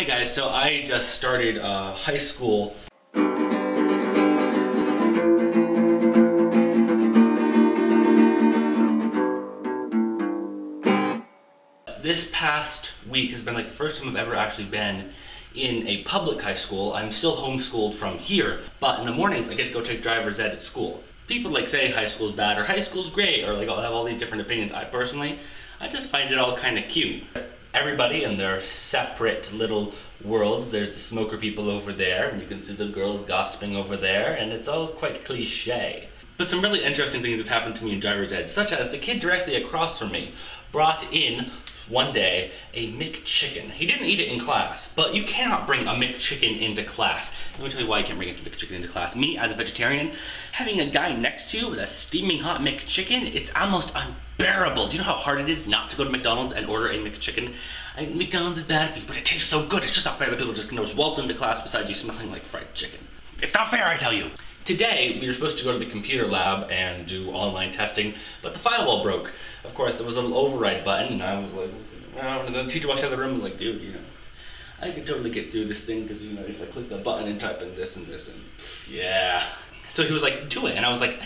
Hey guys, so I just started high school. This past week has been like the first time I've ever actually been in a public high school. I'm still homeschooled from here, but in the mornings I get to go take driver's ed at school. People like say high school's bad or high school's great, or like I'll have all these different opinions. I just find it all kind of cute. Everybody in their separate little worlds. There's the smoker people over there, and you can see the girls gossiping over there, and it's all quite cliche. But some really interesting things have happened to me in driver's ed, such as the kid directly across from me brought in one day a McChicken. He didn't eat it in class, but you cannot bring a McChicken into class. Let me tell you why you can't bring a McChicken into class. Me, as a vegetarian, having a guy next to you with a steaming hot McChicken, it's almost unbearable. Do you know how hard it is not to go to McDonald's and order a McChicken? I mean, McDonald's is bad for you, but it tastes so good. It's just not fair that people just can just waltz into class beside you smelling like fried chicken. It's not fair, I tell you. Today, we were supposed to go to the computer lab and do online testing, but the firewall broke. Of course, there was a little override button, and I was like, oh, and then the teacher walked out of the room and was like, dude, you know, I can totally get through this thing, because, you know, if I click the button and type in this and this, and yeah. So he was like, do it, and I was like,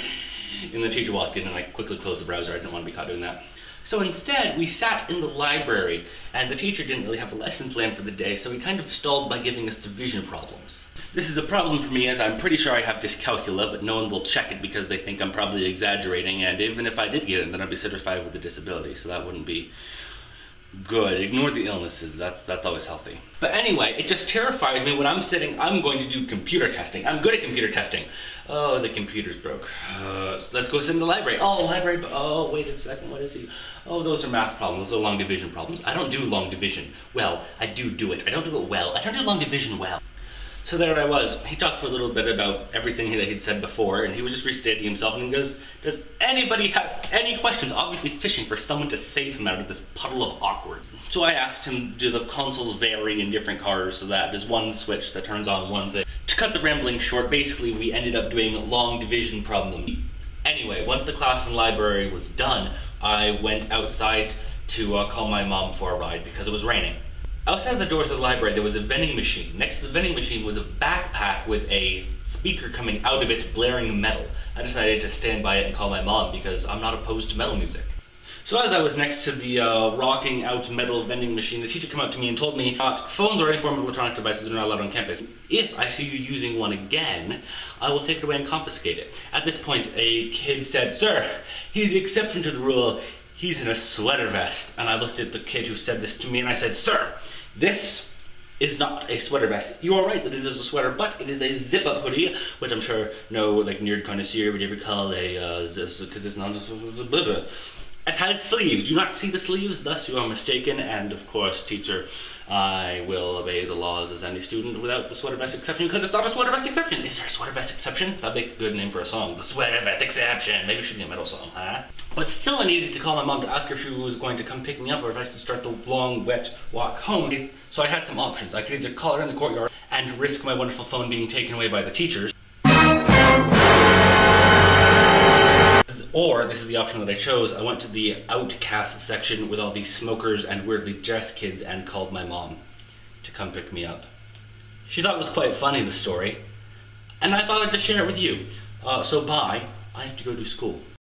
and the teacher walked in, and I quickly closed the browser. I didn't want to be caught doing that. So instead, we sat in the library, and the teacher didn't really have a lesson plan for the day, so he kind of stalled by giving us division problems. This is a problem for me, as I'm pretty sure I have dyscalculia, but no one will check it because they think I'm probably exaggerating, and even if I did get it, then I'd be certified with a disability, so that wouldn't be good. Ignore the illnesses, that's always healthy. But anyway, it just terrifies me when I'm going to do computer testing. I'm good at computer testing. Oh, the computer's broke. Let's go sit in the library. Oh, library, oh, wait a second, what is he? Oh, those are math problems, those are long division problems. I don't do long division well. I do it. I don't do it well. I don't do long division well. So there I was. He talked for a little bit about everything that he'd said before, and he was just restating himself, and he goes, does anybody have any questions? Obviously fishing for someone to save him out of this puddle of awkward. So I asked him, do the consoles vary in different cars so that there's one switch that turns on one thing? To cut the rambling short, basically we ended up doing a long division problem. Anyway, once the class in the library was done, I went outside to call my mom for a ride because it was raining. Outside the doors of the library, there was a vending machine. Next to the vending machine was a backpack with a speaker coming out of it, blaring metal. I decided to stand by it and call my mom because I'm not opposed to metal music. So as I was next to the rocking out metal vending machine, the teacher came up to me and told me that phones or any form of electronic devices are not allowed on campus. If I see you using one again, I will take it away and confiscate it. At this point, a kid said, "Sir, he's the exception to the rule. He's in a sweater vest." And I looked at the kid who said this to me and I said, "Sir, this is not a sweater vest. You are right that it is a sweater, but it is a zip-up hoodie," which I'm sure no like nerd connoisseur would ever call a because it's not a It has sleeves. Do you not see the sleeves? Thus you are mistaken, and of course, teacher, I will obey the laws as any student without the sweater vest exception, because it's not a sweater vest exception. Is there a sweater vest exception? That'd make a good name for a song. The sweater vest exception. Maybe it should be a metal song, huh? But still I needed to call my mom to ask her if she was going to come pick me up or if I should start the long, wet walk home. So I had some options. I could either call her in the courtyard and risk my wonderful phone being taken away by the teachers, or, this is the option that I chose, I went to the outcast section with all these smokers and weirdly dressed kids and called my mom to come pick me up. She thought it was quite funny, the story, and I thought I'd just share it with you. So bye, I have to go to school.